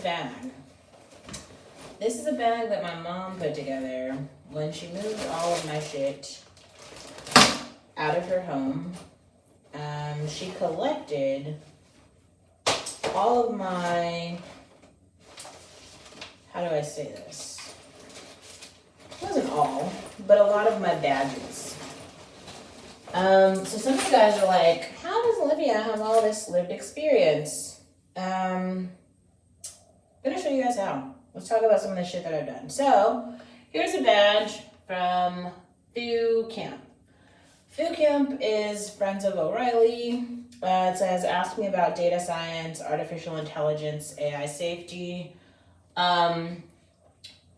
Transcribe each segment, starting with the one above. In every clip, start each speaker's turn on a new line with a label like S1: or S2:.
S1: bag. This is a bag that my mom put together when she moved all of my shit out of her home. She collected all of my, how do I say this? It wasn't all, but a lot of my badges. So some of you guys are like, how does Olivia have all this lived experience? I'm gonna show you guys how. Let's talk about some of the shit that I've done. So here's a badge from Foo Camp. Foo Camp is Friends of O'Reilly. It says, ask me about data science, artificial intelligence, AI safety. Foo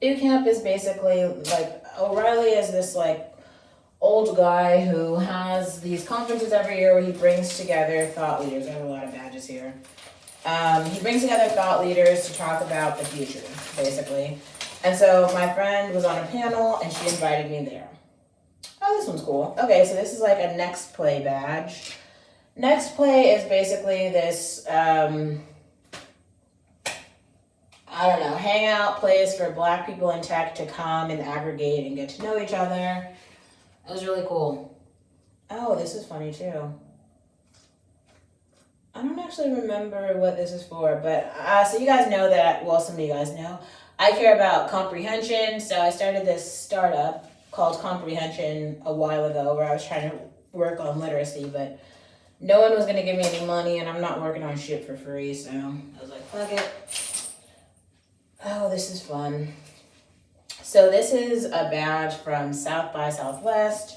S1: Camp is basically like, O'Reilly is this like old guy who has these conferences every year where he brings together thought leaders. I have a lot of badges here. He brings together thought leaders to talk about the future, basically. And so my friend was on a panel and she invited me there. Oh, this one's cool. Okay, so this is like a Next Play badge. Next Play is basically this, I don't know, hangout place for Black people in tech to come and aggregate and get to know each other. It was really cool. Oh, this is funny too. I don't actually remember what this is for, but so you guys know that, well, some of you guys know, I care about comprehension. So I started this startup called Comprehension a while ago where I was trying to work on literacy, but no one was going to give me any money and I'm not working on shit for free. So I was like, fuck it. Oh, this is fun. So this is a badge from South by Southwest.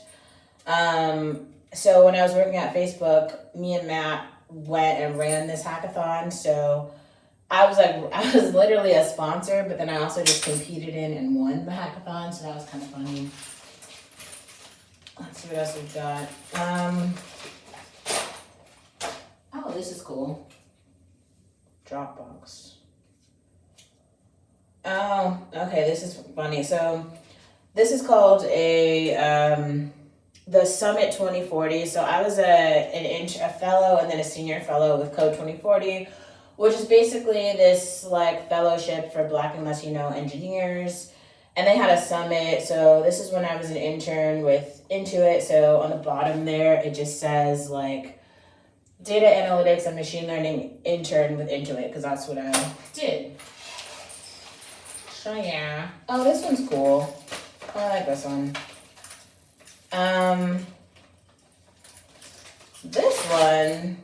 S1: So when I was working at Facebook, me and Matt went and ran this hackathon. So I was literally a sponsor, but then I also just competed in and won the hackathon. So that was kind of funny. Let's see what else we've got. Oh, this is cool. Dropbox. Oh, okay, this is funny. So this is called the Summit 2040. So I was a fellow and then a senior fellow with Code 2040, which is basically this like fellowship for Black and Latino engineers. And they had a summit. So this is when I was an intern with Intuit. So on the bottom there, it just says like data analytics and machine learning intern with Intuit, because that's what I did. So yeah. Oh, this one's cool. I like this one. This one,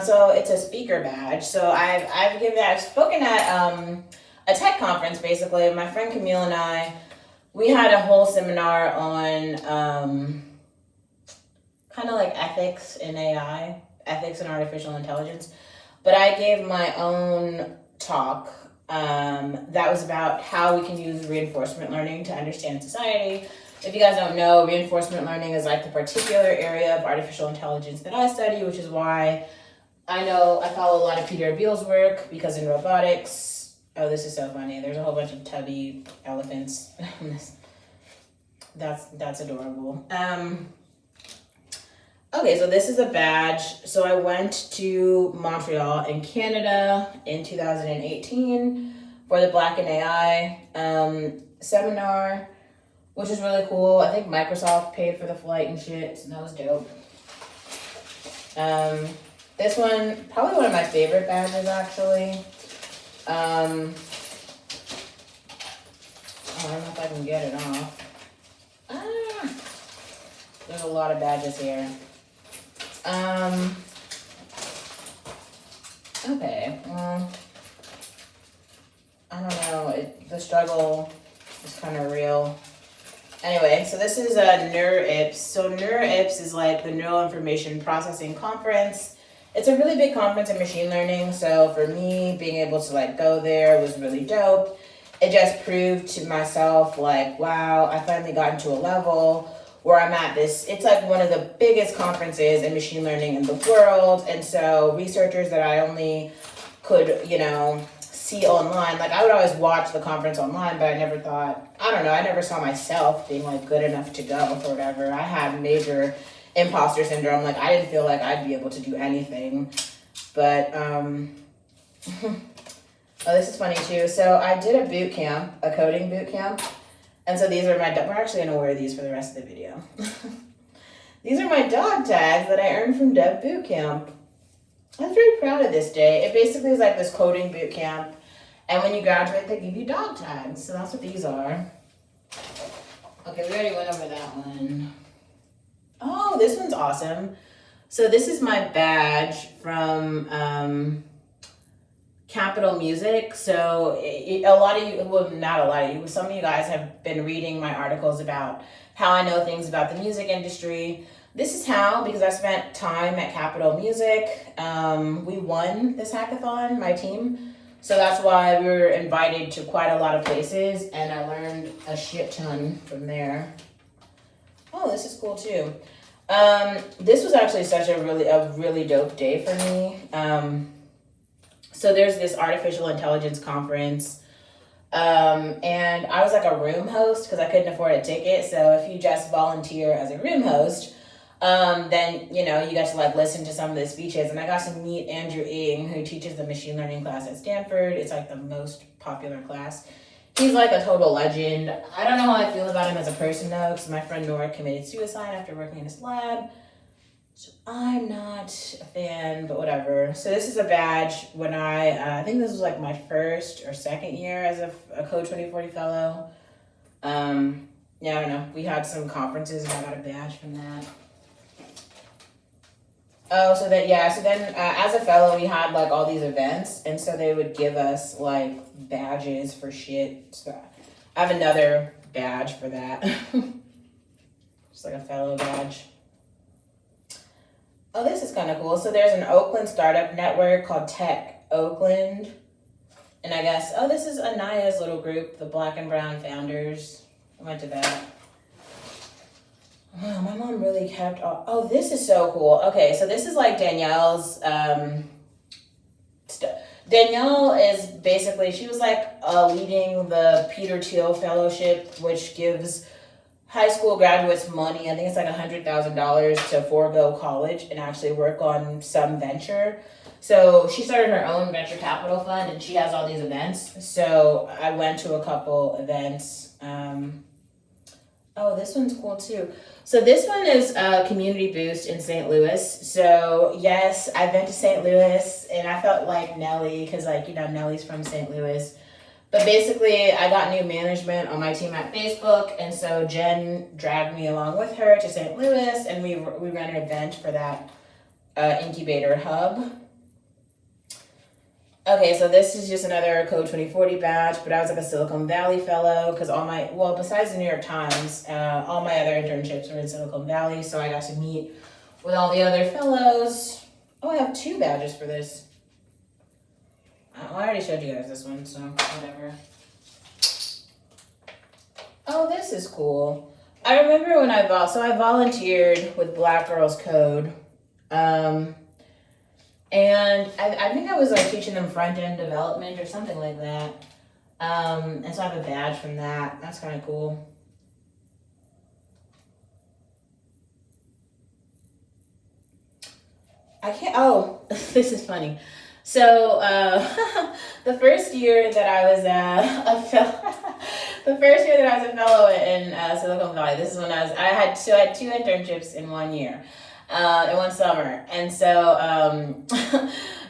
S1: so it's a speaker badge. So I've spoken at a tech conference basically. My friend Camille and I, we had a whole seminar on kind of like ethics in AI, ethics and artificial intelligence. But I gave my own talk that was about how we can use reinforcement learning to understand society. If you guys don't know, reinforcement learning is like the particular area of artificial intelligence that I study, which is why I follow a lot of Peter Abeel's work, because in robotics, oh, this is so funny. There's a whole bunch of tubby elephants. That's adorable. Okay, so this is a badge. So I went to Montreal in Canada in 2018 for the Black in AI seminar, which is really cool. I think Microsoft paid for the flight and shit, so that was dope. This one, probably one of my favorite badges, actually. I don't know if I can get it off. There's a lot of badges here. Okay, well, I don't know, the struggle is kind of real. Anyway, so this is NeurIPS. So NeurIPS is like the Neural Information Processing Conference. It's a really big conference in machine learning. So for me, being able to like go there was really dope. It just proved to myself like, wow, I finally got into a level where I'm at this. It's like one of the biggest conferences in machine learning in the world. And so researchers that I only could, see online, like I would always watch the conference online, but I never saw myself being like good enough to go for whatever. I had major imposter syndrome. Like I didn't feel like I'd be able to do anything, but Oh, this is funny too. So I did a boot camp, a coding boot camp. And so these are my, we're actually gonna wear these for the rest of the video. These are my dog tags that I earned from Dev Boot Camp. I'm very proud of this day. It basically is like this coding boot camp. And when you graduate, they give you dog tags. So that's what these are. Okay, we already went over that one. Oh, this one's awesome. So this is my badge from Capitol Music. So a lot of you, well, not a lot of you, some of you guys have been reading my articles about how I know things about the music industry. This is how, because I spent time at Capitol Music. We won this hackathon, my team. So that's why we were invited to quite a lot of places, and I learned a shit ton from there. Oh, this is cool too. This was actually such a really dope day for me. So there's this artificial intelligence conference, and I was like a room host because I couldn't afford a ticket. So if you just volunteer as a room host, then you get to like listen to some of the speeches. And I got to meet Andrew Ng, who teaches the machine learning class at Stanford. It's like the most popular class. He's like a total legend. I don't know how I feel about him as a person though, because my friend Nora committed suicide after working in his lab. So I'm not a fan, but whatever. So this is a badge when I think this was like my first or second year as a Code 2040 fellow. Yeah, I don't know. We had some conferences and I got a badge from that. Oh, so then as a fellow, we had like all these events, and so they would give us like badges for shit. So I have another badge for that. Just like a fellow badge. Oh, this is kind of cool. So there's an Oakland startup network called Tech Oakland. And I guess, this is Anaya's little group, the Black and Brown Founders. I went to that. Wow, my mom really kept all, oh, this is so cool. Okay, so this is like Danielle's, Danielle is basically, she was like leading the Peter Thiel Fellowship, which gives high school graduates money. I think it's like $100,000 to forego college and actually work on some venture. So she started her own venture capital fund and she has all these events. So I went to a couple events. Oh, this one's cool too. So this one is Community Boost in St. Louis. So yes, I've been to St. Louis and I felt like Nelly because Nelly's from St. Louis. But basically, I got new management on my team at Facebook, and so Jen dragged me along with her to St. Louis, and we ran an event for that incubator hub. Okay, so this is just another Code 2040 badge, but I was like a Silicon Valley fellow because besides the New York Times, all my other internships were in Silicon Valley, so I got to meet with all the other fellows. Oh, I have 2 badges for this. I already showed you guys this one, so whatever. Oh, this is cool. I remember when I volunteered with Black Girls Code. And I think I was like teaching them front-end development or something like that. And so I have a badge from that. That's kind of cool. This is funny. So the first year that I was a fellow in Silicon Valley, this is when I had 2 internships in 1 year, in one summer, and so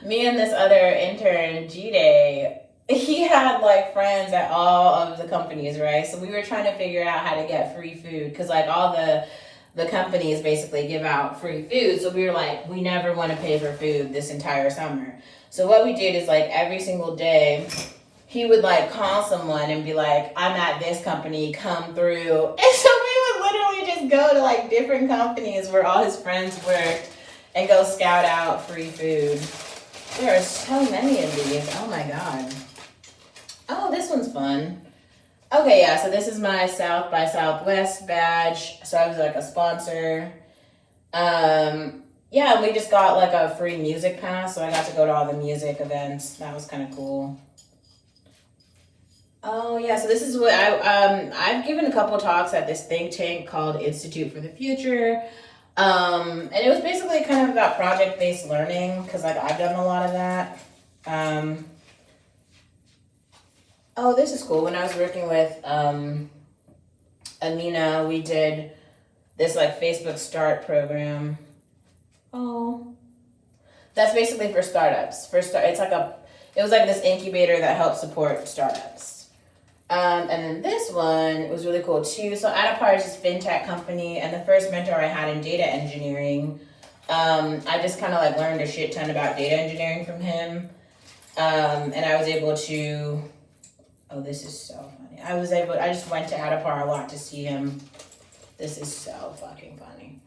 S1: me and this other intern, G-Day, he had like friends at all of the companies, right? So we were trying to figure out how to get free food because like all the companies basically give out free food. So we were like, we never want to pay for food this entire summer. So what we did is like every single day, he would like call someone and be like, I'm at this company, come through. And so we would literally just go to like different companies where all his friends worked and go scout out free food. There are so many of these. Oh my God. Oh, this one's fun. Okay, yeah, so this is my South by Southwest badge. So I was like a sponsor. Yeah, we just got like a free music pass, so I got to go to all the music events. That was kind of cool. Oh yeah, so this is what I've given a couple talks at this think tank called Institute for the Future. And it was basically kind of about project-based learning because like I've done a lot of that. Oh, this is cool. When I was working with Amina, we did this like Facebook Start program. Oh, that's basically for startups. It was like this incubator that helps support startups. And then this one was really cool too. So Adapar is this fintech company, and the first mentor I had in data engineering, I just kind of like learned a shit ton about data engineering from him. And I was able to, oh, this is so funny. I just went to Adapar a lot to see him. This is so fucking funny.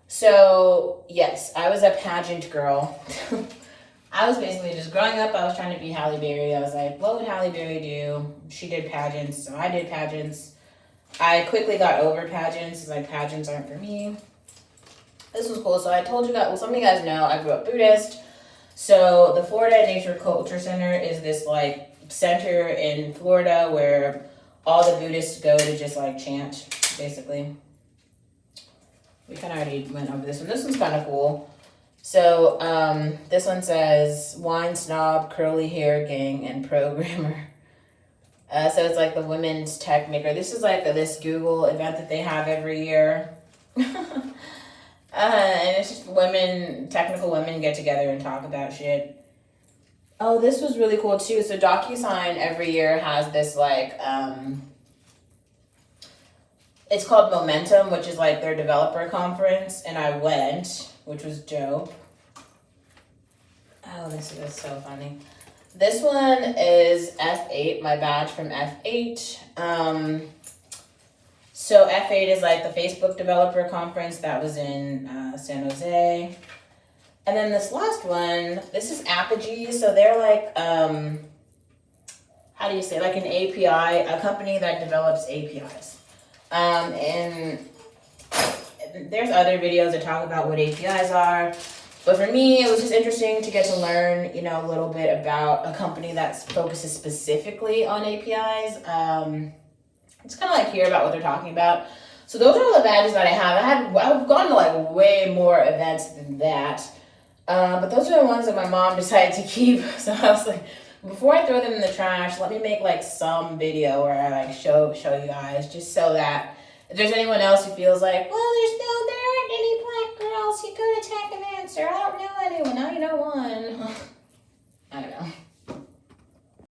S1: So, yes, I was a pageant girl. I was basically just growing up, I was trying to be Halle Berry. I was like, what would Halle Berry do? She did pageants, so I did pageants. I quickly got over pageants. Like, pageants aren't for me. This was cool. So I told you guys, well, some of you guys know I grew up Buddhist. So the Florida Nature Culture Center is this like center in Florida where all the Buddhists go to just like chant, basically. We kind of already went over this one. This one's kind of cool. So this one says wine snob, curly hair gang, and programmer. So it's like the women's tech maker. This is like this Google event that they have every year. And it's just technical women get together and talk about shit. Oh, this was really cool too. So DocuSign every year has this like, it's called Momentum, which is like their developer conference. And I went, which was dope. Oh, this is so funny. This one is F8, my badge from F8. So F8 is like the Facebook developer conference that was in San Jose. And then this last one, this is Apogee. So they're like, how do you say, like an API, a company that develops APIs. And there's other videos that talk about what APIs are. But for me, it was just interesting to get to learn, a little bit about a company that focuses specifically on APIs. Just kind of like hear about what they're talking about. So those are all the badges that I have. I've gone to like way more events than that. But those are the ones that my mom decided to keep. So I was like, before I throw them in the trash, let me make like some video where I like show you guys, just so that if there's anyone else who feels like, well, there aren't any black girls who go to tech events, or I don't know anyone. Now you know one. I don't know.